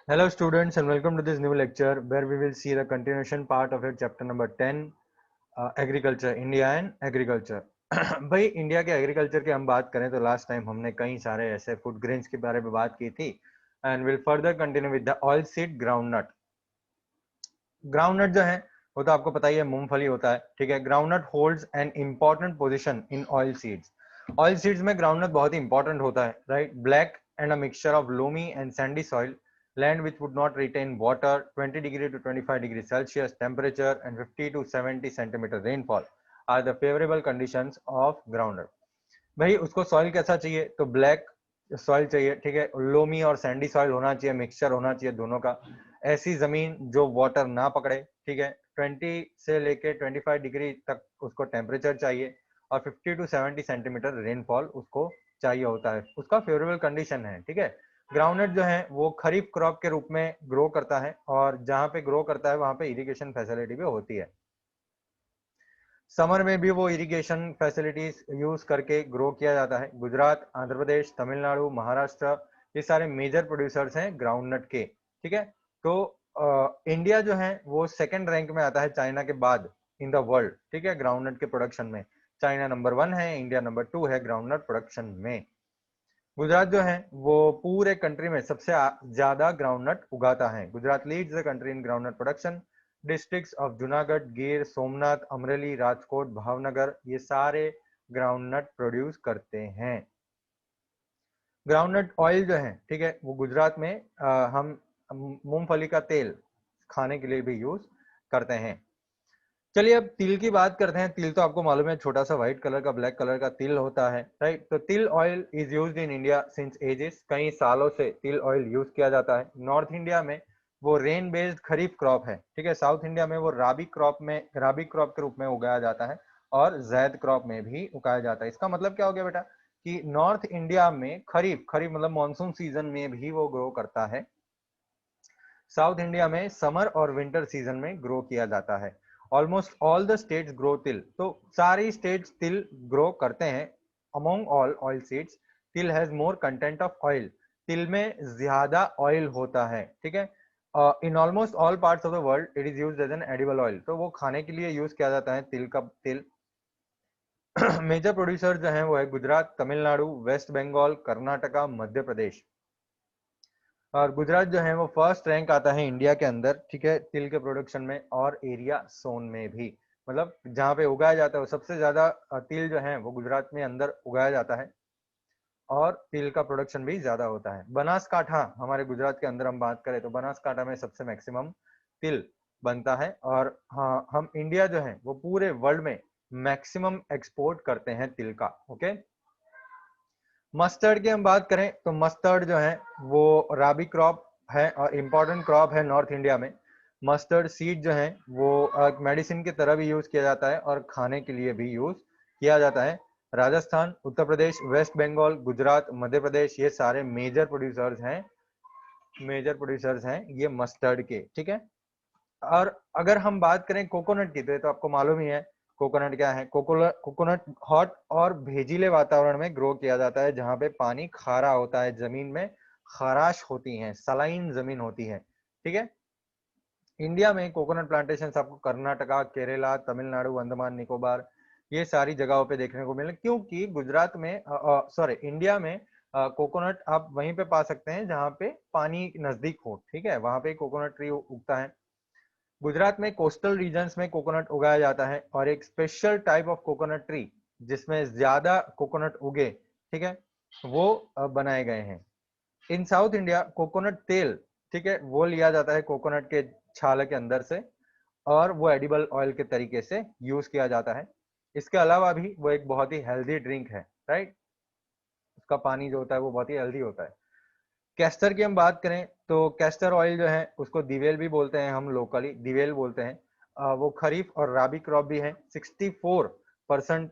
Hello students and welcome to this new lecture where we will see the continuation part of your chapter number 10 agriculture India and agriculture. भाई India के agriculture की हम बात करें तो last time हमने कई सारे ऐसे फूड ग्रेन्स के बारे में बात की थी and will further continue with the oil seed groundnut. Groundnut जो है वो तो आपको पता ही है मूंगफली होता है, ठीक है। Groundnut holds an important position in oil seeds. Oil seeds में ग्राउंडनट बहुत ही इंपॉर्टेंट होता है, right. Black and a mixture of loamy and Sandy soil, land which would not retain water, 20 degree to 25 degree Celsius temperature and 50 to 70 centimeter rainfall are the favorable conditions of groundnut। भाई उसको soil कैसा चाहिए तो black soil चाहिए, ठीक है। Loamy और Sandy soil होना चाहिए, मिक्सचर होना चाहिए दोनों का। ऐसी जमीन जो वाटर ना पकड़े, ठीक है। 20 से लेके 25 डिग्री तक उसको टेम्परेचर चाहिए और 50 टू 70 सेंटीमीटर रेनफॉल उसको चाहिए होता है, उसका फेवरेबल कंडीशन है, ठीक है। ग्राउंडनट जो है वो खरीफ क्रॉप के रूप में ग्रो करता है और जहां पे ग्रो करता है वहां पे इरिगेशन फैसिलिटी भी होती है। समर में भी वो इरिगेशन फैसिलिटीज यूज करके ग्रो किया जाता है। गुजरात, आंध्र प्रदेश, तमिलनाडु, महाराष्ट्र ये सारे मेजर प्रोड्यूसर्स हैं ग्राउंडनट के, ठीक है। तो इंडिया जो है वो सेकंड रैंक में आता है चाइना के बाद इन द वर्ल्ड, ठीक है। ग्राउंडनट के प्रोडक्शन में चाइना नंबर 1 है, इंडिया नंबर 2 है ग्राउंडनट प्रोडक्शन में। गुजरात जो है वो पूरे कंट्री में सबसे ज्यादा ग्राउंडनट उगाता है। Gujarat leads the country in groundnut production. Districts of Junagadh, गिर, सोमनाथ, अमरेली, राजकोट, भावनगर ये सारे ग्राउंडनट प्रोड्यूस करते हैं। ग्राउंडनट ऑयल जो है, ठीक है, वो गुजरात में हम मूंगफली का तेल खाने के लिए भी यूज करते हैं। चलिए अब तिल की बात करते हैं। तिल तो आपको मालूम है छोटा सा व्हाइट कलर का, ब्लैक कलर का तिल होता है, राइट। तो तिल oil is used in India since ages. कई सालों से तिल ऑयल यूज किया जाता है। नॉर्थ इंडिया में वो रेन बेस्ड खरीफ क्रॉप है, ठीक है। साउथ इंडिया में वो राबी क्रॉप के रूप में उगाया जाता है और जैद क्रॉप में भी उगाया जाता है। इसका मतलब क्या हो गया बेटा कि नॉर्थ इंडिया में खरीफ खरीफ मतलब मानसून सीजन में भी वो ग्रो करता है। साउथ इंडिया में समर और विंटर सीजन में ग्रो किया जाता है। Almost all the states grow तिल, तो सारी स्टेट्स तिल ग्रो करते हैं। Among all oil seeds til has more content of oil. तिल में ज्यादा ऑयल होता है, ठीक है। In almost all parts of the world it is used as an edible oil, तो वो खाने के लिए यूज किया जाता है तिल का तिल। मेजर प्रोड्यूसर जो है वो है गुजरात, तमिलनाडु, वेस्ट बंगाल, कर्नाटका, मध्य प्रदेश। और गुजरात जो है वो फर्स्ट रैंक आता है इंडिया के अंदर, ठीक है, तिल के प्रोडक्शन में और एरिया सोन में भी। मतलब जहाँ पे उगाया जाता है वो सबसे ज्यादा तिल जो है वो गुजरात में अंदर उगाया जाता है और तिल का प्रोडक्शन भी ज्यादा होता है। बनासकाठा हमारे गुजरात के अंदर हम बात करें तो बनासकाठा में सबसे मैक्सिमम तिल बनता है। और हाँ, हम इंडिया जो है वो पूरे वर्ल्ड में मैक्सिमम एक्सपोर्ट करते हैं तिल का, ओके। मस्टर्ड की हम बात करें तो मस्टर्ड जो है वो राबी क्रॉप है और इम्पोर्टेंट क्रॉप है नॉर्थ इंडिया में। मस्टर्ड सीड जो है वो मेडिसिन की तरह भी यूज किया जाता है और खाने के लिए भी यूज किया जाता है। राजस्थान, उत्तर प्रदेश, वेस्ट बंगाल, गुजरात, मध्य प्रदेश ये सारे मेजर प्रोड्यूसर्स हैं ये मस्टर्ड के, ठीक है। और अगर हम बात करें कोकोनट की तो आपको मालूम ही है कोकोनट क्या है। कोकोनट हॉट और भेजीले वातावरण में ग्रो किया जाता है जहां पे पानी खारा होता है, जमीन में खराश होती है, सलाइन जमीन होती है, ठीक है। इंडिया में कोकोनट प्लांटेशन आपको कर्नाटका, केरला, तमिलनाडु, अंडमान निकोबार ये सारी जगहों पे देखने को मिले, क्योंकि गुजरात में सॉरी इंडिया में कोकोनट आप वहीं पे पा सकते हैं जहां पे पानी नजदीक हो, ठीक है, वहां पे कोकोनट ट्री उगता है। गुजरात में कोस्टल रीजन्स में कोकोनट उगाया जाता है और एक special type of coconut tree जिसमें ज्यादा कोकोनट उगे, ठीक है, वो बनाए गए हैं। इन साउथ इंडिया कोकोनट तेल, ठीक है, वो लिया जाता है कोकोनट के छाल के अंदर से और वो एडिबल ऑयल के तरीके से यूज किया जाता है। इसके अलावा भी वो एक बहुत ही हेल्दी ड्रिंक है, राइट। उसका पानी जो होता है वो बहुत ही हेल्दी होता है। कैस्टर की हम बात करें तो कैस्टर ऑयल जो है उसको दिवेल भी बोलते हैं, हम लोकली दिवेल बोलते हैं। वो खरीफ और राबी क्रॉप भी है। 64%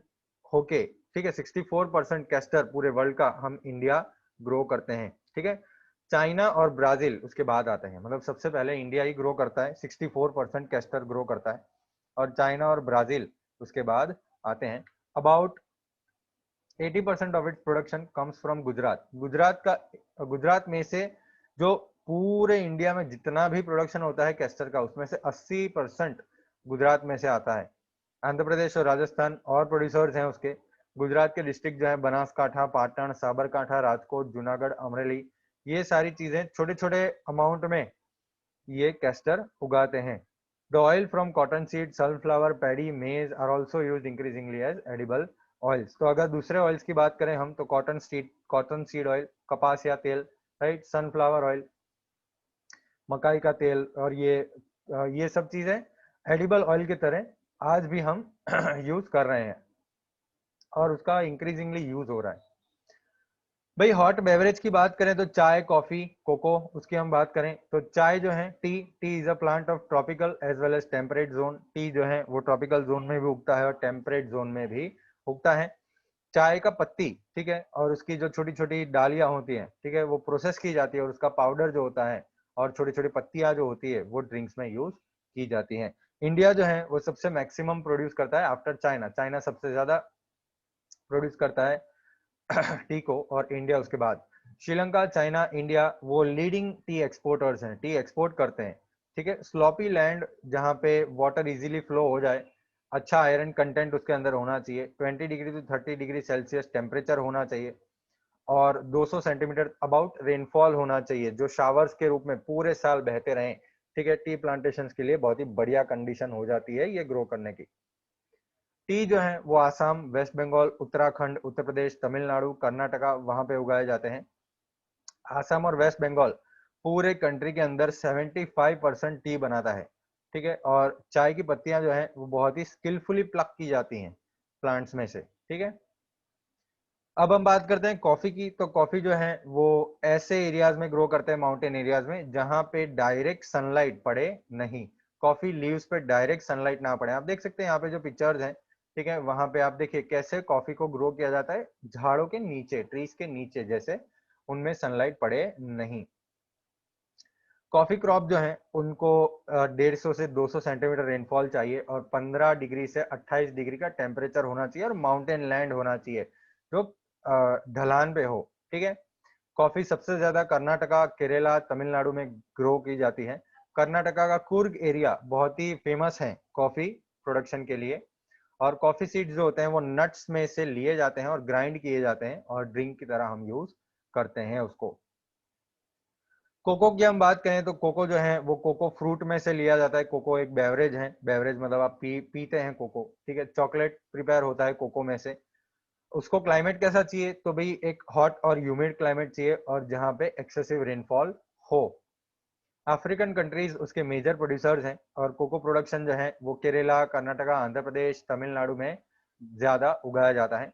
होके, ठीक है, 64% कैस्टर पूरे वर्ल्ड का हम इंडिया ग्रो करते हैं, ठीक है। चाइना और ब्राजील उसके बाद आते हैं, मतलब सबसे पहले इंडिया ही ग्रो करता है, 64% कैस्टर ग्रो करता है और चाइना और ब्राजील उसके बाद आते हैं। About 80% of its production comes from Gujarat. Gujarat में से जो पूरे इंडिया में जितना भी प्रोडक्शन होता है कैस्टर का, उसमें से 80% गुजरात में से आता है। आंध्र प्रदेश और राजस्थान और प्रोड्यूसर्स हैं उसके। गुजरात के डिस्ट्रिक्ट जो है बनासकांठा, पाटण, साबरकांठा, राजकोट, जूनागढ़, अमरेली, ये सारी चीजें छोटे छोटे अमाउंट में ये कैस्टर उगाते हैं। The oil from cotton seed, sunflower, paddy, maize are also use increasingly as edible oils. तो अगर दूसरे ऑयल्स की बात करें हम, तो कॉटन सीड ऑयल, कपास या तेल, राइट, सनफ्लावर ऑयल, मकाई का तेल, और ये सब चीजें एडिबल ऑयल की तरह आज भी हम यूज कर रहे हैं और उसका इंक्रीजिंगली यूज हो रहा है। भाई हॉट बेवरेज की बात करें तो चाय, कॉफी, कोको, उसकी हम बात करें तो चाय जो है, tea is a plant of tropical as well as temperate zone. Tea जो है वो ट्रॉपिकल जोन में भी उगता है और टेम्परेट जोन में भी उगता है। चाय का पत्ती, ठीक है, और उसकी जो छोटी छोटी डालियां होती हैं, ठीक है, वो प्रोसेस की जाती है और उसका पाउडर जो होता है और छोटी छोटी पत्तियां जो होती है वो ड्रिंक्स में यूज की जाती हैं। इंडिया जो है वो सबसे मैक्सिमम प्रोड्यूस करता है आफ्टर चाइना। चाइना सबसे ज्यादा प्रोड्यूस करता है टी को, और इंडिया उसके बाद। श्रीलंका, चाइना, इंडिया वो लीडिंग टी एक्सपोर्टर्स हैं, टी एक्सपोर्ट करते हैं। ठीक है, स्लॉपी लैंड जहाँ पे वाटर इजीली फ्लो हो जाए, अच्छा आयरन कंटेंट उसके अंदर होना चाहिए, 20 degree to 30 degree Celsius temperature होना चाहिए, और 200 सेंटीमीटर अबाउट रेनफॉल होना चाहिए जो शावर्स के रूप में पूरे साल बहते रहें। ठीक है, टी प्लांटेशन के लिए बहुत ही बढ़िया कंडीशन हो जाती है ये ग्रो करने की। टी जो है वो आसाम, वेस्ट बंगाल, उत्तराखंड, उत्तर प्रदेश, तमिलनाडु, कर्नाटका, वहां पे उगाए जाते हैं। आसाम और वेस्ट बंगाल पूरे कंट्री के अंदर 75% टी बनाता है। ठीक है, और चाय की पत्तियां जो है वो बहुत ही स्किलफुली प्लक की जाती हैं प्लांट्स में से। ठीक है, अब हम बात करते हैं कॉफी की। तो कॉफी जो है वो ऐसे एरियाज में ग्रो करते हैं, माउंटेन एरियाज में, जहां पे डायरेक्ट सनलाइट पड़े नहीं। कॉफी लीव्स पे डायरेक्ट सनलाइट ना पड़े। आप देख सकते हैं यहाँ पे जो पिक्चर्स हैं, ठीक है, वहां पे आप देखिए कैसे कॉफी को ग्रो किया जाता है, झाड़ों के नीचे, ट्रीज के नीचे, जैसे उनमें सनलाइट पड़े नहीं। कॉफी क्रॉप जो है उनको 150 से 200 सेंटीमीटर रेनफॉल चाहिए और 15 डिग्री से 28 डिग्री का टेम्परेचर होना चाहिए और माउंटेन लैंड होना चाहिए जो ढलान पे हो। ठीक है, कॉफी सबसे ज्यादा कर्नाटका, केरला, तमिलनाडु में ग्रो की जाती है। कर्नाटका का कुर्ग एरिया बहुत ही फेमस है कॉफी प्रोडक्शन के लिए। और कॉफी सीड्स जो होते हैं वो नट्स में से लिए जाते हैं और ग्राइंड किए जाते हैं और ड्रिंक की तरह हम यूज करते हैं उसको। कोको की हम बात करें तो कोको जो है वो कोको फ्रूट में से लिया जाता है। कोको एक बेवरेज है, बेवरेज मतलब आप पीते हैं कोको। ठीक है, चॉकलेट प्रिपेयर होता है कोको में से। उसको क्लाइमेट कैसा चाहिए, तो भाई एक हॉट और ह्यूमिड क्लाइमेट चाहिए और जहां पे एक्सेसिव रेनफॉल हो। अफ्रीकन कंट्रीज उसके मेजर प्रोड्यूसर्स हैं और कोको प्रोडक्शन जो है वो केरला, कर्नाटका, आंध्र प्रदेश, तमिलनाडु में ज्यादा उगाया जाता है।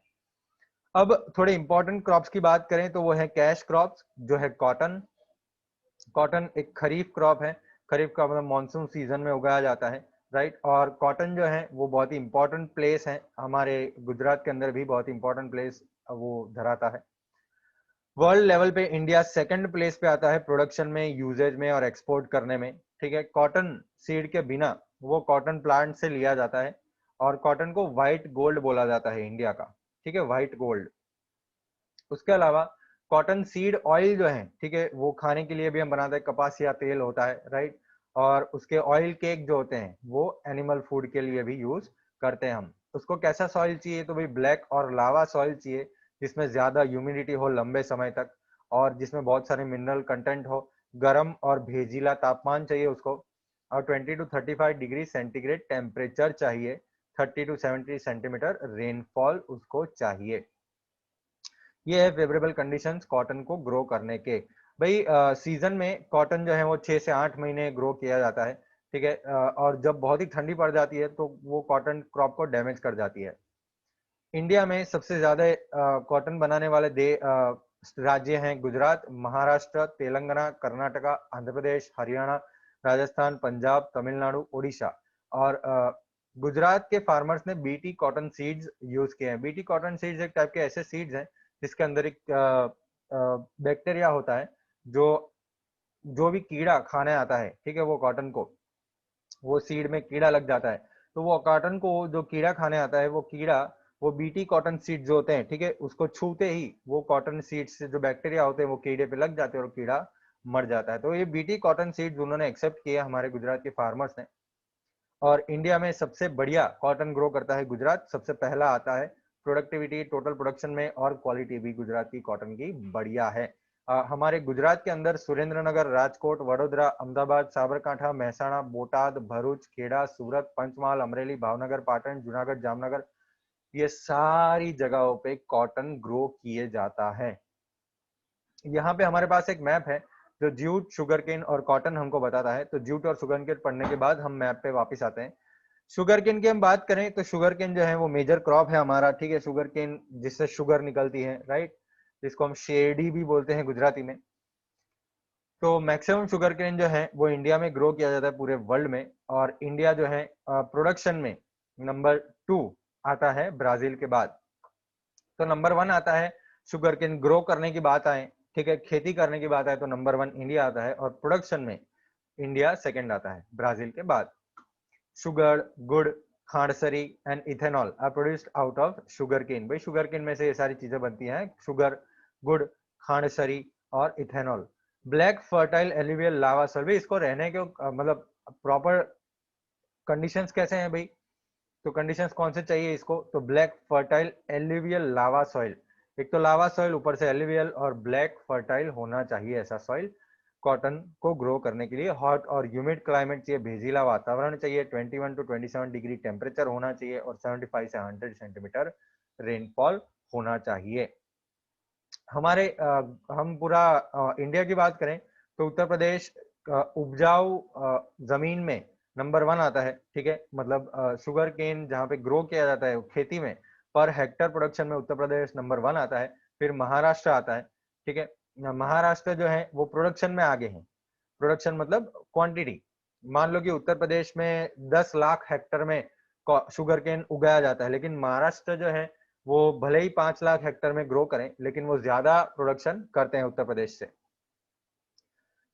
अब थोड़े इंपॉर्टेंट क्रॉप्स की बात करें तो वो है कैश क्रॉप्स, जो है कॉटन। कॉटन एक खरीफ क्रॉप है। खरीफ का मतलब मानसून सीजन में उगाया जाता है, राइट। और कॉटन जो है वो बहुत ही इंपॉर्टेंट प्लेस है हमारे गुजरात के अंदर भी, बहुत इंपॉर्टेंट प्लेस वो धराता है। वर्ल्ड लेवल पे इंडिया सेकंड प्लेस पे आता है प्रोडक्शन में, यूजेज में और एक्सपोर्ट करने में। ठीक है, कॉटन सीड के बिना वो कॉटन प्लांट से लिया जाता है और कॉटन को व्हाइट गोल्ड बोला जाता है इंडिया का। ठीक है, व्हाइट गोल्ड। उसके अलावा कॉटन सीड ऑयल जो है, ठीक है, वो खाने के लिए भी हम बनाते हैं, कपासिया तेल होता है, राइट। और उसके ऑयल केक जो होते हैं वो एनिमल फूड के लिए भी यूज करते हैं हम। उसको कैसा सॉइल चाहिए, तो भाई ब्लैक और लावा सॉइल चाहिए, जिसमें ज्यादा ह्यूमिडिटी हो लंबे समय तक और जिसमें बहुत सारे मिनरल कंटेंट हो। गर्म और भेजीला तापमान चाहिए उसको, और 20 to 35 डिग्री सेंटीग्रेड टेम्परेचर चाहिए। 30 to 70 सेंटीमीटर रेनफॉल उसको चाहिए। ये है फेवरेबल कंडीशंस कॉटन को ग्रो करने के। भाई सीजन में कॉटन जो है वो 6 से 8 महीने ग्रो किया जाता है। ठीक है, और जब बहुत ही ठंडी पड़ जाती है तो वो कॉटन क्रॉप को डैमेज कर जाती है। इंडिया में सबसे ज्यादा कॉटन बनाने वाले राज्य हैं गुजरात, महाराष्ट्र, तेलंगाना, कर्नाटका, आंध्र प्रदेश, हरियाणा, राजस्थान, पंजाब, तमिलनाडु, उड़ीसा। और गुजरात के फार्मर्स ने बीटी कॉटन सीड्स यूज किए हैं। बीटी कॉटन सीड्स एक टाइप के ऐसे सीड्स हैं जिसके अंदर एक बैक्टीरिया होता है जो जो भी कीड़ा खाने आता है, ठीक है, वो कॉटन को, वो सीड में कीड़ा लग जाता है, तो वो कॉटन को जो कीड़ा खाने आता है, वो कीड़ा वो बीटी कॉटन सीड जो होते हैं, ठीक है, उसको छूते ही वो कॉटन सीड से जो बैक्टीरिया होते हैं वो कीड़े पे लग जाते हैं और कीड़ा मर जाता है। तो ये बीटी कॉटन सीड्स उन्होंने एक्सेप्ट किया हमारे गुजरात के फार्मर्स ने, और इंडिया में सबसे बढ़िया कॉटन ग्रो करता है गुजरात, सबसे पहला आता है प्रोडक्टिविटी टोटल प्रोडक्शन में, और क्वालिटी भी गुजरात की कॉटन की बढ़िया है। हमारे गुजरात के अंदर सुरेंद्रनगर, राजकोट, वडोदरा, अहमदाबाद, साबरकांठा, महसाणा, बोटाद, भरूच, खेड़ा, सूरत, पंचमहाल, अमरेली, भावनगर, पाटन, जूनागढ़, जामनगर, ये सारी जगहों पे कॉटन ग्रो किए जाता है। यहाँ पे हमारे पास एक मैप है जो जूट, शुगरकेन और कॉटन हमको बताता है। तो जूट और शुगरकेन पढ़ने के बाद हम मैप पे वापस आते हैं। शुगरकेन की हम बात करें तो शुगरकेन जो है वो मेजर क्रॉप है हमारा, ठीक है। शुगरकेन जिससे शुगर निकलती है, राइट, जिसको हम शेरडी भी बोलते हैं गुजराती में। तो मैक्सिमम शुगरकेन जो है वो इंडिया में ग्रो किया जाता है पूरे वर्ल्ड में, और इंडिया जो है प्रोडक्शन में नंबर 2 आता है ब्राजील के बाद। तो नंबर 1 आता है शुगरकेन ग्रो करने की बात आए, ठीक है, खेती करने की बात आए तो नंबर 1 इंडिया आता है, और प्रोडक्शन में इंडिया सेकंड आता है ब्राजील के बाद। Sugar, gur, khandsari and ethanol are produced out of sugarcane. भाई शुगरकेन में से ये सारी चीजें बनती हैं, शुगर, गुड़, खांडसरी और इथेनॉल। ब्लैक फर्टाइल एलुवियल लावा सॉइल, भाई इसको रहने के मतलब प्रॉपर कंडीशंस कैसे हैं भाई, तो कंडीशंस कौन से चाहिए इसको, तो ब्लैक फर्टाइल एलुवियल लावा सॉइल। एक तो लावा सॉइल, ऊपर से एलुवियल और ब्लैक फर्टाइल होना चाहिए ऐसा सॉइल कॉटन को ग्रो करने के लिए। हॉट और ह्यूमिड क्लाइमेट चाहिए, भेजीला वातावरण चाहिए, 21 to 27 डिग्री टेम्परेचर होना चाहिए, और 75 से 100 सेंटीमीटर रेनफॉल होना चाहिए। हमारे हम पूरा इंडिया की बात करें तो उत्तर प्रदेश उपजाऊ जमीन में नंबर 1 आता है, ठीक है। मतलब शुगर केन जहाँ पे ग्रो किया जाता है खेती में, पर हेक्टर प्रोडक्शन में उत्तर प्रदेश नंबर 1 आता है। फिर महाराष्ट्र आता है, ठीक है। महाराष्ट्र जो है वो प्रोडक्शन में आगे है। प्रोडक्शन मतलब क्वांटिटी। मान लो कि उत्तर प्रदेश में 10 लाख हेक्टर में शुगर केन उगाया जाता है, लेकिन महाराष्ट्र जो है वो भले ही 5 लाख हेक्टर में ग्रो करें, लेकिन वो ज्यादा प्रोडक्शन करते हैं उत्तर प्रदेश से।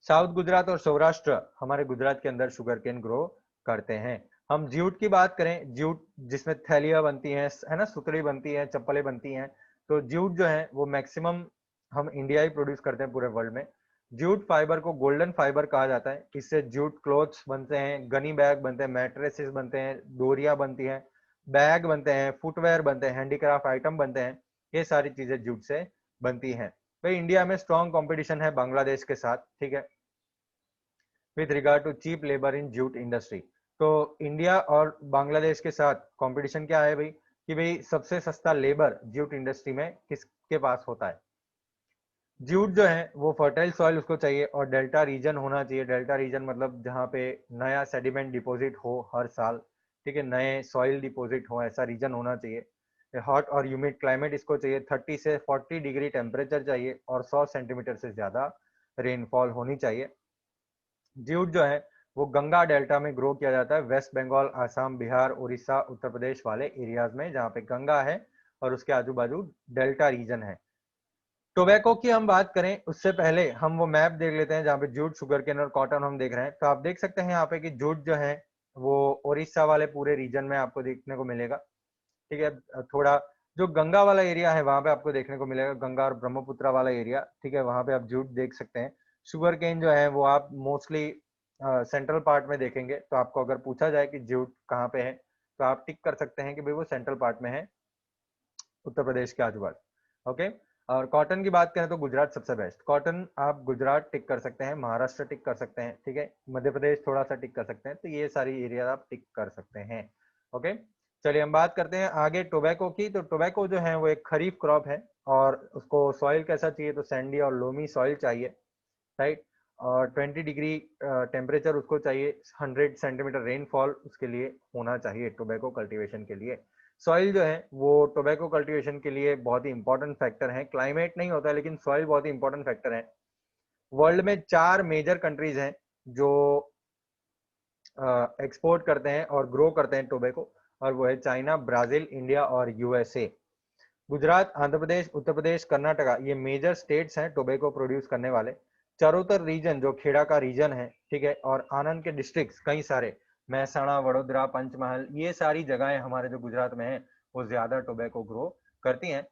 साउथ गुजरात और सौराष्ट्र हमारे गुजरात के अंदर शुगर केन ग्रो करते हैं। हम जूट की बात करें, जूट जिसमें थैलियां बनती हैं, है ना, सुतड़ी बनती है, चप्पलें बनती हैं, तो जूट जो है वो मैक्सिमम हम इंडिया ही प्रोड्यूस करते हैं पूरे वर्ल्ड में। जूट फाइबर को गोल्डन फाइबर कहा जाता है। इससे जूट क्लोथ्स बनते हैं, गनी बैग बनते हैं, मैट्रेसेस बनते हैं, डोरिया बनती हैं, बैग बनते हैं, फुटवेयर बनते हैं, हैंडीक्राफ्ट आइटम बनते हैं। ये सारी चीजें जूट से बनती हैं। भाई इंडिया में स्ट्रॉन्ग कंपटीशन है बांग्लादेश के साथ, ठीक है, with regard to cheap labour in jute industry. तो इंडिया और बांग्लादेश के साथ कंपटीशन क्या है भाई, कि भाई सबसे सस्ता लेबर जूट इंडस्ट्री में किसके पास होता है। जूट जो है वो फर्टाइल सॉइल उसको चाहिए, और डेल्टा रीजन होना चाहिए। डेल्टा रीजन मतलब जहाँ पे नया सेडिमेंट डिपॉजिट हो हर साल, ठीक है, नए सॉइल डिपॉजिट हो, ऐसा रीजन होना चाहिए। हॉट और ह्यूमिड क्लाइमेट इसको चाहिए, 30 से 40 डिग्री टेम्परेचर चाहिए, और 100 सेंटीमीटर से ज्यादा रेनफॉल होनी चाहिए। जूट जो है वो गंगा डेल्टा में ग्रो किया जाता है, वेस्ट बंगाल, आसाम, बिहार, उड़ीसा, उत्तर प्रदेश वाले एरियाज में जहाँ पे गंगा है और उसके आजू बाजू डेल्टा रीजन है। टोबैको की हम बात करें उससे पहले हम वो मैप देख लेते हैं जहाँ पे जूट, शुगर केन और कॉटन हम देख रहे हैं। तो आप देख सकते हैं यहाँ पे कि जूट जो है वो उड़ीसा वाले पूरे रीजन में आपको देखने को मिलेगा, ठीक है। थोड़ा जो गंगा वाला एरिया है वहां पे आपको देखने को मिलेगा, गंगा और ब्रह्मपुत्र वाला एरिया, ठीक है, वहां पे आप जूट देख सकते हैं। शुगर केन जो है वो आप मोस्टली सेंट्रल पार्ट में देखेंगे। तो आपको अगर पूछा जाए कि जूट कहाँ पे है, तो आप टिक कर सकते हैं कि भाई वो सेंट्रल पार्ट में है, उत्तर प्रदेश के आजू बाजू, ओके। और कॉटन की बात करें तो गुजरात सबसे बेस्ट। कॉटन आप गुजरात टिक कर सकते हैं, महाराष्ट्र टिक कर सकते हैं, ठीक है, मध्य प्रदेश थोड़ा सा टिक कर सकते हैं। तो ये सारी एरिया आप टिक कर सकते हैं, ओके। चलिए हम बात करते हैं आगे टोबैको की। तो टोबैको जो है वो एक खरीफ क्रॉप है, और उसको सॉइल कैसा चाहिए, तो सैंडी और लोमी सॉइल चाहिए, राइट। और 20 डिग्री टेम्परेचर उसको चाहिए, 100 सेंटीमीटर रेनफॉल उसके लिए होना चाहिए टोबैको कल्टीवेशन के लिए। सॉइल जो है वो टोबैको कल्टीवेशन के लिए बहुत ही इंपॉर्टेंट फैक्टर है। क्लाइमेट नहीं होता है, लेकिन सॉइल बहुत ही इंपॉर्टेंट फैक्टर है। वर्ल्ड में 4 मेजर कंट्रीज हैं जो एक्सपोर्ट करते हैं और ग्रो करते हैं टोबैको, और वो है चाइना, ब्राजील, इंडिया और यूएसए। गुजरात, आंध्र प्रदेश, उत्तर प्रदेश, कर्नाटका, ये मेजर स्टेट्स हैं टोबैको प्रोड्यूस करने वाले। चरोतर रीजन जो खेड़ा का रीजन है, ठीक है, और आनंद के डिस्ट्रिक्ट्स कई सारे, महसाणा, वडोदरा, पंचमहल, ये सारी जगहें हमारे जो गुजरात में हैं वो ज्यादा टोबैको ग्रो करती हैं।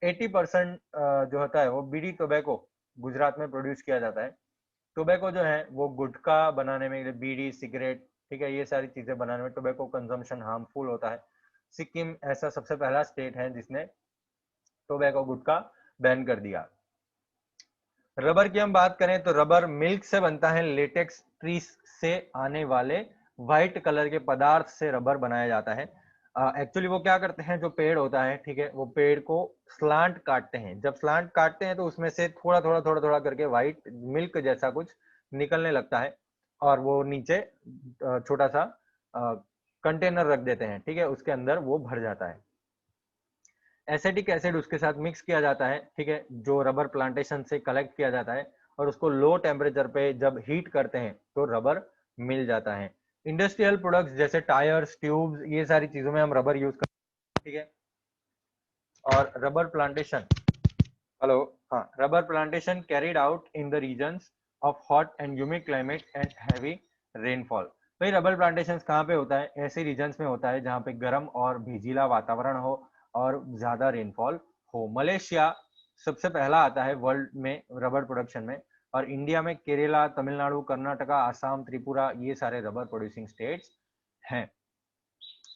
80% जो होता है वो बीड़ी टोबैको गुजरात में प्रोड्यूस किया जाता है। टोबैको जो है वो गुटखा बनाने में, बीड़ी, सिगरेट, ठीक है, ये सारी चीजें बनाने में टोबैको कंजम्पशन हार्मफुल होता है। सिक्किम ऐसा सबसे पहला स्टेट है जिसने टोबैको, गुटखा बैन कर दिया। रबर की हम बात करें तो रबर मिल्क से बनता है, लेटेक्स ट्री से आने वाले व्हाइट कलर के पदार्थ से रबर बनाया जाता है। एक्चुअली वो क्या करते हैं, जो पेड़ होता है, ठीक है, वो पेड़ को स्लांट काटते हैं। जब स्लांट काटते हैं तो उसमें से थोड़ा थोड़ा थोड़ा थोड़ा करके व्हाइट मिल्क जैसा कुछ निकलने लगता है, और वो नीचे छोटा सा कंटेनर रख देते हैं, ठीक है, उसके अंदर वो भर जाता है। एसिटिक एसिड उसके साथ मिक्स किया जाता है, ठीक है, जो रबर प्लांटेशन से कलेक्ट किया जाता है, और उसको लो टेम्परेचर पे जब हीट करते हैं तो रबर मिल जाता है। इंडस्ट्रियल प्रोडक्ट्स जैसे टायर्स, ट्यूब्स, ये सारी चीजों में हम रबर यूज करते हैं, ठीक है। और रबर प्लांटेशन, हेलो, हाँ, rubber plantation carried out in the regions of hot and humid climate and heavy rainfall. भाई रबर प्लांटेशन कहाँ पे होता है? ऐसे रीजन्स में होता है जहाँ पे गर्म और भीजीला वातावरण हो और ज्यादा रेनफॉल हो। मलेशिया सबसे पहला आता है वर्ल्ड में रबर प्रोडक्शन में, और इंडिया में केरला, तमिलनाडु, कर्नाटका, आसाम, त्रिपुरा, ये सारे रबर प्रोड्यूसिंग स्टेट्स हैं।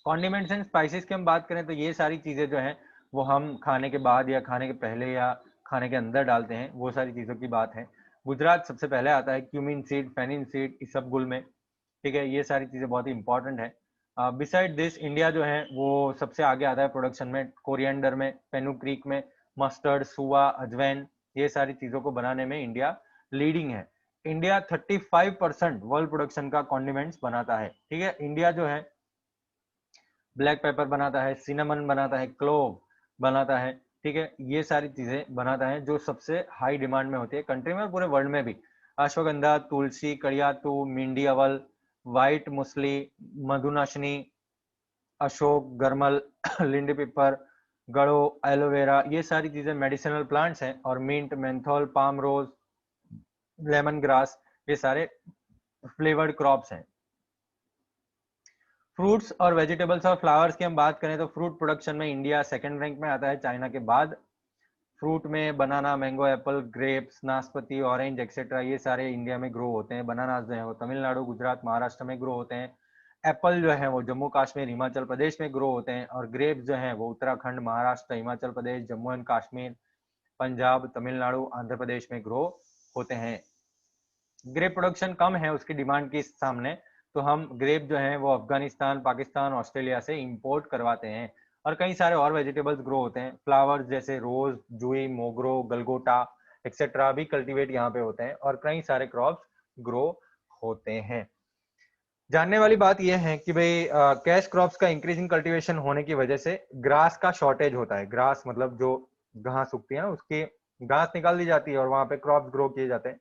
कॉन्डिमेंट्स एंड स्पाइसेस की हम बात करें तो ये सारी चीजें जो हैं वो हम खाने के बाद या खाने के पहले या खाने के अंदर डालते हैं, वो सारी चीजों की बात है। गुजरात सबसे पहले आता है, क्यूमिन सीड, फेनिन सीड, इसबगुल में, ठीक है, ये सारी चीजें बहुत ही इंपॉर्टेंट है। बिसाइड दिस इंडिया जो है वो सबसे आगे आता है प्रोडक्शन में, कोरिएंडर में, फेनुग्रीक में, मस्टर्ड, सुआ, अजवैन, ये सारी चीजों को बनाने में इंडिया लीडिंग है। इंडिया 35% वर्ल्ड प्रोडक्शन का कॉन्डिमेंट्स बनाता है, ठीक है। इंडिया जो है ब्लैक पेपर बनाता है, सिनेमन बनाता है, क्लोव बनाता है, ठीक है, ये सारी चीजें बनाता है जो सबसे हाई डिमांड में होती है कंट्री में और पूरे वर्ल्ड में भी। अश्वगंधा, तुलसी, कड़ियातू, मिंडी अवल, व्हाइट मुसली, मधुनाशनी, अशोक, गरमल, लिंडी पिपर, गड़ो, एलोवेरा, ये सारी चीजें मेडिसिनल प्लांट्स हैं। और mint, menthol, palmarosa, lemongrass, ये सारे फ्लेवर्ड क्रॉप्स हैं। फ्रूट्स और वेजिटेबल्स और फ्लावर्स की हम बात करें तो फ्रूट प्रोडक्शन में इंडिया सेकंड रैंक में आता है चाइना के बाद। फ्रूट में बनाना, मैंगो, एप्पल, ग्रेप्स, नाशपाती, ऑरेंज एक्सेट्रा, ये सारे इंडिया में ग्रो होते हैं। बनाना जो है वो तमिलनाडु, गुजरात, महाराष्ट्र में ग्रो होते हैं। एप्पल जो है वो जम्मू कश्मीर, हिमाचल प्रदेश में ग्रो होते हैं। और ग्रेप्स जो है वो उत्तराखंड, महाराष्ट्र, हिमाचल प्रदेश, जम्मू एंड कश्मीर, पंजाब, तमिलनाडु, आंध्र प्रदेश में ग्रो होते हैं। ग्रेप प्रोडक्शन कम है उसकी डिमांड के सामने, तो हम ग्रेप जो है वो अफगानिस्तान, पाकिस्तान, ऑस्ट्रेलिया से इंपोर्ट करवाते हैं। और कई सारे और वेजिटेबल्स ग्रो होते हैं। फ्लावर्स जैसे रोज, जुई, मोगरो, गलगोटा एक्सेट्रा भी कल्टीवेट यहाँ पे होते हैं, और कई सारे क्रॉप्स ग्रो होते हैं। जानने वाली बात यह है कि भाई कैश क्रॉप्स का इंक्रीजिंग कल्टीवेशन होने की वजह से ग्रास का शॉर्टेज होता है। ग्रास मतलब जो घास उगती है ना, उसकी घास निकाल दी जाती है और वहां पे क्रॉप्स ग्रो किए जाते हैं।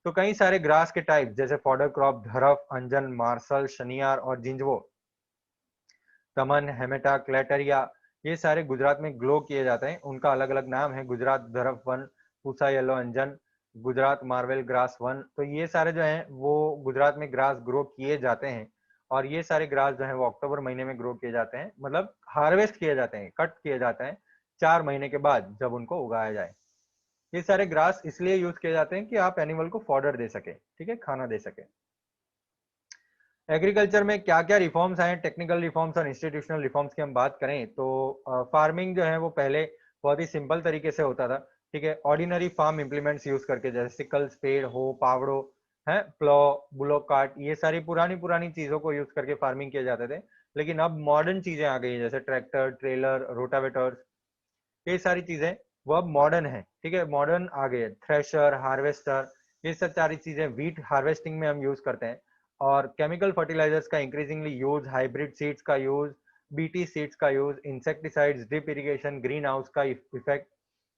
तो कई सारे ग्रास के टाइप जैसे फॉडर क्रॉप, धरफ, अंजन, मार्शल, शनियार और जिंजवो, तमन, हेमेटा, क्लेटरिया, ये सारे गुजरात में ग्रो किए जाते हैं। उनका अलग अलग नाम है, गुजरात धरफ वन, पूसा येलो अंजन, गुजरात मार्वेल ग्रास वन। तो ये सारे जो हैं वो गुजरात में ग्रास ग्रो किए जाते हैं। और ये सारे ग्रास जो हैं वो अक्टूबर महीने में ग्रो किए जाते हैं, मतलब हार्वेस्ट किए जाते हैं, कट किए जाते हैं 4 महीने के बाद जब उनको उगाया जाए। ये सारे ग्रास इसलिए यूज किए जाते हैं कि आप एनिमल को फॉडर दे सके, ठीक है, खाना दे सके। एग्रीकल्चर में क्या क्या रिफॉर्म्स आए, टेक्निकल रिफॉर्म्स और इंस्टीट्यूशनल रिफॉर्म्स की हम बात करें तो फार्मिंग जो है वो पहले बहुत ही सिंपल तरीके से होता था, ठीक है। ऑर्डिनरी फार्म इंप्लीमेंट्स यूज करके, जैसे सिकल, स्पेड, हो, पावड़ो है, प्लो, बुलोक कार्ट, ये सारी पुरानी पुरानी चीजों को यूज करके फार्मिंग किए जाते थे। लेकिन अब मॉडर्न चीजें आ गई है, जैसे ट्रैक्टर, ट्रेलर, रोटावेटर्स, ये सारी चीजें वो अब मॉडर्न है, ठीक है, मॉडर्न आ गए। थ्रेशर, हार्वेस्टर, ये सब सारी चीजें व्हीट हार्वेस्टिंग में हम यूज करते हैं। और केमिकल फर्टिलाइजर्स का इंक्रीजिंगली यूज, हाइब्रिड सीड्स का यूज, बीटी सीड्स का use, insecticides, drip irrigation, green house का इफेक्ट,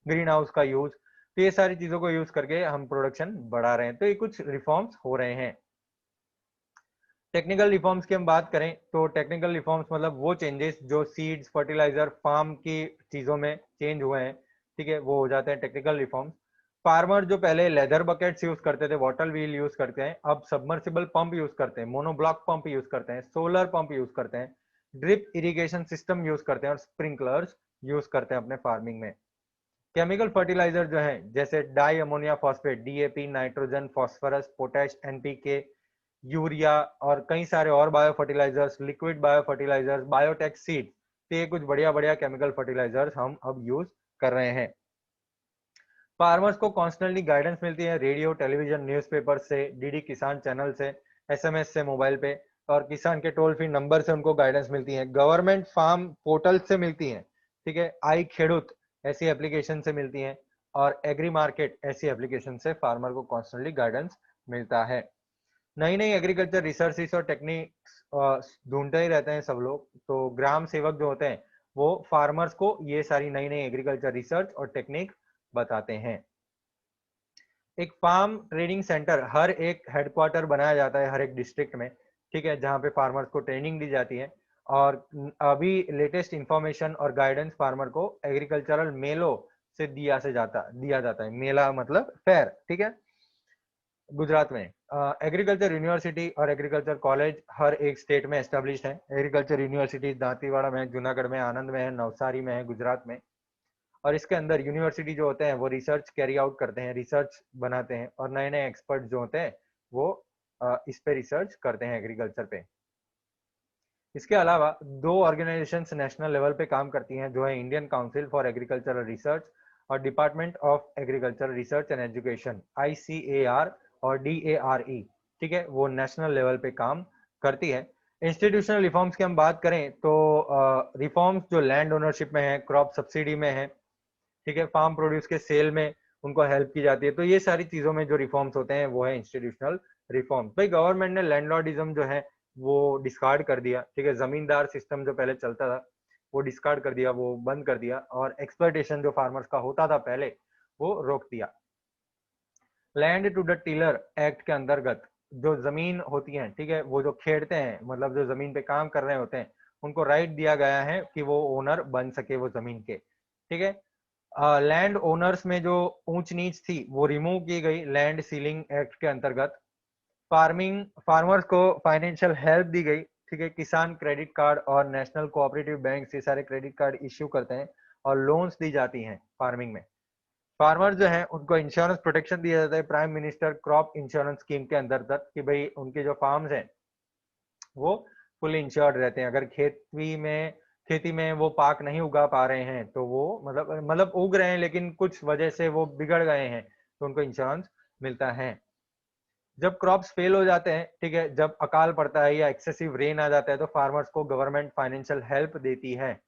ग्रीन हाउस का यूज, तो ये सारी चीजों को यूज करके हम प्रोडक्शन बढ़ा रहे हैं। तो ये कुछ रिफॉर्म्स हो रहे हैं। टेक्निकल रिफॉर्म्स की हम बात करें तो टेक्निकल रिफॉर्म्स मतलब वो चेंजेस जो सीड्स, फर्टिलाइजर, फार्म की चीजों में चेंज हुए हैं, ठीक है, वो हो जाते हैं टेक्निकल रिफॉर्म्स। फार्मर जो पहले लेदर बकेट्स यूज करते थे, वाटर व्हील यूज करते हैं, अब सबमर्सिबल पंप यूज करते हैं, मोनोब्लॉक पंप यूज करते हैं, सोलर पंप यूज करते हैं, ड्रिप इरिगेशन सिस्टम यूज करते हैं और स्प्रिंकलर्स यूज करते हैं अपने फार्मिंग में। केमिकल फर्टिलाइजर जो है जैसे di ammonia phosphate, DAP, nitrogen, phosphorus, potash, NPK, urea और कई सारे और bio fertilisers, liquid bio fertilisers, biotech seed, तो ये कुछ बढ़िया बढ़िया केमिकल फर्टिलाइजर्स हम अब यूज कर रहे हैं। फार्मर्स को कॉन्स्टेंटली गाइडेंस मिलती है रेडियो, टेलीविजन, न्यूज़पेपर से, डीडी किसान चैनल से, एसएमएस से, मोबाइल पे, और किसान के टोल फ्री नंबर से उनको गाइडेंस मिलती है, गवर्नमेंट फार्म पोर्टल से मिलती है, ठीक है, आई खेडूत ऐसी एप्लीकेशन से मिलती है, और एग्री मार्केट ऐसी एप्लीकेशन से फार्मर को कॉन्स्टेंटली गाइडेंस मिलता है। नई नई एग्रीकल्चर रिसर्च और टेक्निक्स ढूंढते ही रहते हैं सब लोग, तो ग्राम सेवक जो होते हैं वो फार्मर्स को ये सारी नई नई एग्रीकल्चर रिसर्च और टेक्निक बताते हैं। एक फार्म ट्रेनिंग सेंटर हर एक हेडक्वार्टर बनाया जाता है हर एक डिस्ट्रिक्ट में, ठीक है, जहाँ पे फार्मर्स को ट्रेनिंग दी जाती है, और अभी लेटेस्ट इंफॉर्मेशन और गाइडेंस फार्मर को एग्रीकल्चरल मेलों से दिया जाता है। मेला मतलब फेयर, ठीक है। गुजरात में एग्रीकल्चर यूनिवर्सिटी और एग्रीकल्चर कॉलेज हर एक स्टेट में एस्टेब्लिश है। एग्रीकल्चर यूनिवर्सिटी दांतीवाड़ा में है, जूनागढ़ में, आनंद में है, नवसारी में है, गुजरात में। और इसके अंदर यूनिवर्सिटी जो होते हैं वो रिसर्च कैरी आउट करते हैं, रिसर्च बनाते हैं, और नए नए एक्सपर्ट जो होते हैं वो इस पे रिसर्च करते हैं एग्रीकल्चर पे। इसके अलावा दो ऑर्गेनाइजेशंस नेशनल लेवल पे काम करती हैं, जो है Indian council for agricultural research और department of agricultural research and education, ICAR और DARE, ठीक है, वो नेशनल लेवल पे काम करती है। इंस्टीट्यूशनल रिफॉर्म्स की हम बात करें तो रिफॉर्म्स जो लैंड ओनरशिप में है, क्रॉप सब्सिडी में है, ठीक है, फार्म प्रोड्यूस के सेल में उनको हेल्प की जाती है, तो ये सारी चीजों में जो रिफॉर्म्स होते हैं वो है इंस्टीट्यूशनल रिफॉर्म्स। भाई गवर्नमेंट ने लैंडलॉर्डिज्म जो है वो डिस्कार्ड कर दिया, ठीक है, जमींदार सिस्टम जो पहले चलता था वो डिस्कार्ड कर दिया, वो बंद कर दिया, और एक्सप्लॉयटेशन जो फार्मर्स का होता था पहले वो रोक दिया। Land to the tiller act के अंतर्गत जो जमीन होती है, ठीक है, वो जो खेड़ते हैं मतलब जो जमीन पे काम कर रहे होते हैं उनको राइट दिया गया है कि वो ओनर बन सके वो जमीन के, ठीक है। लैंड ओनर्स में जो ऊंच नीच थी वो रिमूव की गई लैंड सीलिंग एक्ट के अंतर्गत। फार्मर्स को फाइनेंशियल हेल्प दी गई, ठीक है, किसान क्रेडिट कार्ड और नेशनल कोऑपरेटिव बैंक ये सारे क्रेडिट कार्ड इश्यू करते हैं और लोन्स दी जाती हैं फार्मिंग में। फार्मर जो है उनको इंश्योरेंस प्रोटेक्शन दिया जाता है prime minister crop insurance scheme के अंतर्गत, कि भाई उनके जो फार्म्स हैं वो फुल इंश्योर्ड रहते हैं। अगर खेती में वो पाक नहीं उगा पा रहे हैं तो वो मतलब उग रहे हैं लेकिन कुछ वजह से वो बिगड़ गए हैं तो उनको इंश्योरेंस मिलता है। जब क्रॉप्स फेल हो जाते हैं, ठीक है, जब अकाल पड़ता है या एक्सेसिव रेन आ जाता है तो फार्मर्स को गवर्नमेंट फाइनेंशियल हेल्प देती है,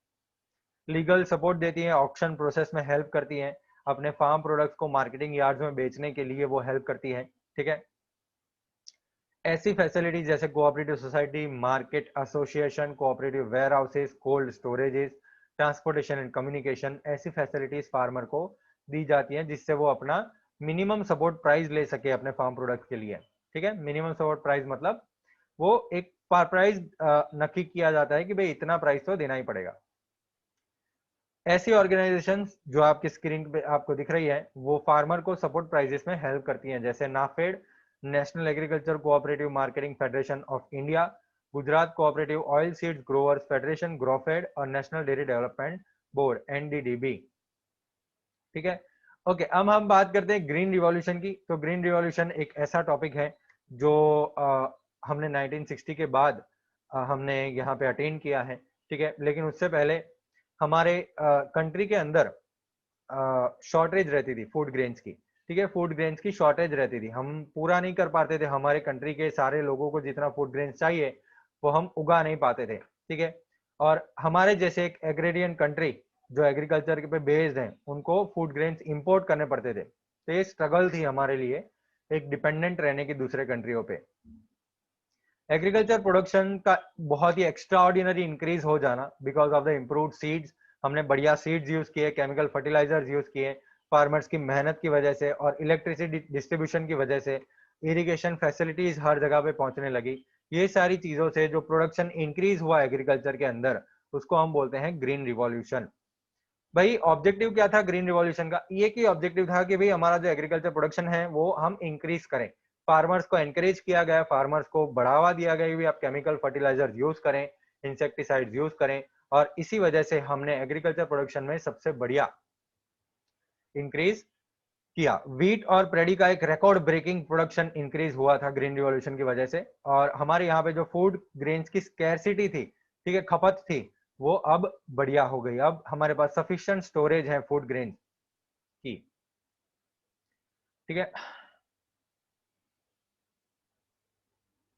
लीगल सपोर्ट देती है, ऑक्शन प्रोसेस में हेल्प करती है, अपने फार्म प्रोडक्ट्स को मार्केटिंग यार्ड्स में बेचने के लिए वो हेल्प करती है, ठीक है। ऐसी फैसिलिटीज जैसे cooperative society, market association, cooperative warehouses, cold storages, transportation and communication, ऐसी फैसिलिटीज फार्मर को दी जाती हैं जिससे वो अपना मिनिमम सपोर्ट प्राइस ले सके अपने फार्म प्रोडक्ट के लिए, ठीक है। मिनिमम सपोर्ट प्राइस मतलब वो एक प्राइस नक्की किया जाता है कि भाई इतना प्राइस तो देना ही पड़ेगा। ऐसी ऑर्गेनाइजेशंस जो आपकी स्क्रीन पे आपको दिख रही है वो फार्मर को सपोर्ट प्राइजेस में हेल्प करती हैं, जैसे NAFED, national agriculture cooperative marketing federation of India, Gujarat cooperative oil seeds growers federation GROFED, और national dairy development board NDDB, ठीक है। ओके, अब हम बात करते हैं ग्रीन रिवॉल्यूशन की। तो ग्रीन रिवॉल्यूशन एक ऐसा टॉपिक है जो हमने 1960 के बाद हमने यहाँ पे अटेन किया है, ठीक है, लेकिन उससे पहले हमारे कंट्री के अंदर शॉर्टेज रहती थी फूड ग्रेन्स की, ठीक है, फूड ग्रेन्स की शॉर्टेज रहती थी, हम पूरा नहीं कर पाते थे, हमारे कंट्री के सारे लोगों को जितना फूड ग्रेन्स चाहिए वो हम उगा नहीं पाते थे, ठीक है। और हमारे जैसे एक एग्रेरियन कंट्री जो एग्रीकल्चर पे बेस्ड है उनको फूड ग्रेन्स इंपोर्ट करने पड़ते थे, तो ये स्ट्रगल थी हमारे लिए एक डिपेंडेंट रहने की दूसरे कंट्रियों पे। एग्रीकल्चर प्रोडक्शन का बहुत ही एक्स्ट्रा ऑर्डिनरी इंक्रीज हो जाना because of the improved seeds, हमने बढ़िया सीड्स यूज किए, केमिकल फर्टिलाइजर्स यूज किए, फार्मर्स की मेहनत की वजह से और इलेक्ट्रिसिटी डिस्ट्रीब्यूशन की वजह से इरिगेशन फैसिलिटीज हर जगह पे पहुंचने लगी। ये सारी चीजों से जो प्रोडक्शन इंक्रीज हुआ एग्रीकल्चर के अंदर उसको हम बोलते हैं ग्रीन रिवॉल्यूशन। भाई ऑब्जेक्टिव क्या था ग्रीन रिवॉल्यूशन का? ये की ऑब्जेक्टिव था कि भाई हमारा जो एग्रीकल्चर प्रोडक्शन है वो हम इंक्रीज करें, फार्मर्स को एनकरेज किया गया, फार्मर्स को बढ़ावा दिया गया कि आप केमिकल फर्टिलाइजर यूज करें, इंसेक्टिसाइड यूज करें, और इसी वजह से हमने एग्रीकल्चर प्रोडक्शन में सबसे बढ़िया इंक्रीज किया। व्हीट और प्रेडी का एक रिकॉर्ड ब्रेकिंग प्रोडक्शन इंक्रीज हुआ था ग्रीन रिवॉल्यूशन की वजह से, और हमारे यहाँ पे जो फूड ग्रेन्स की स्कैरसिटी थी, ठीक है, खपत थी, वो अब बढ़िया हो गई। अब हमारे पास सफिशिएंट स्टोरेज है फूड ग्रेन की, ठीक है।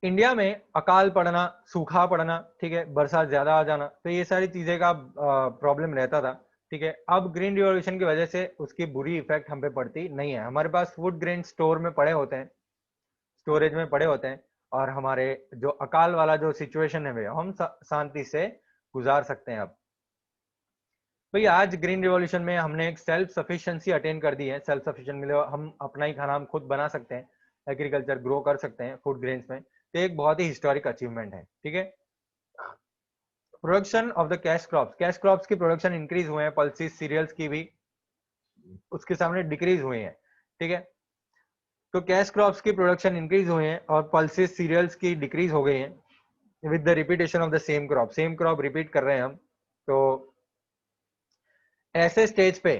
इंडिया में अकाल पड़ना, सूखा पड़ना, ठीक है, बरसात ज्यादा आ जाना, तो ये सारी चीजें का प्रॉब्लम रहता था, ठीक है। अब ग्रीन रिवॉल्यूशन की वजह से उसकी बुरी इफेक्ट हम पे पड़ती नहीं है। हमारे पास फूड ग्रेन स्टोर में पड़े होते हैं, स्टोरेज में पड़े होते हैं, और हमारे जो अकाल वाला जो सिचुएशन है वे हम शांति से गुजार सकते हैं। अब भैया आज ग्रीन रिवॉल्यूशन में हमने एक सेल्फ सफिशिएंसी अटेन कर दी है। सेल्फ सफिशिएंट मतलब हम अपना ही खाना हम खुद बना सकते हैं, एग्रीकल्चर ग्रो कर सकते हैं फूड ग्रेन्स में, तो एक बहुत ही हिस्टोरिक अचीवमेंट है, ठीक है। Production of the cash crops की प्रोडक्शन इंक्रीज हुए हैं, पल्सिस सीरियल्स की भी उसके सामने डिक्रीज हुए हैं, ठीक है। तो कैश क्रॉप्स की प्रोडक्शन इंक्रीज हुए हैं और पल्सिस सीरियल्स की डिक्रीज हो गई हैं with the repetition of the same crop repeat कर रहे हैं हम। तो ऐसे स्टेज पे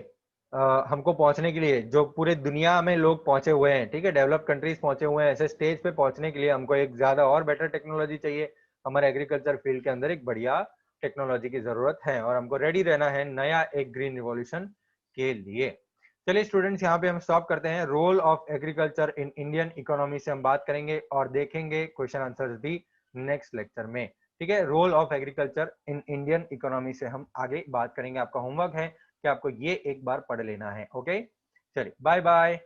हमको पहुंचने के लिए, जो पूरे दुनिया में लोग पहुंचे हुए हैं, ठीक है, डेवलप कंट्रीज पहुंचे हुए हैं, ऐसे स्टेज पे पहुंचने के लिए हमको एक ज्यादा और बेटर टेक्नोलॉजी चाहिए। हमारे एग्रीकल्चर फील्ड के अंदर एक बढ़िया टेक्नोलॉजी की जरूरत है, और हमको रेडी रहना है नया एक ग्रीन रिवॉल्यूशन के लिए। चलिए स्टूडेंट्स, यहाँ पे हम स्टॉप करते हैं। Role of agriculture in Indian economy से हम बात करेंगे और देखेंगे क्वेश्चन आंसर्स भी नेक्स्ट लेक्चर में, ठीक है। Role of agriculture in Indian economy से हम आगे बात करेंगे। आपका होमवर्क है कि आपको ये एक बार पढ़ लेना है, ओके। चलिए बाय बाय।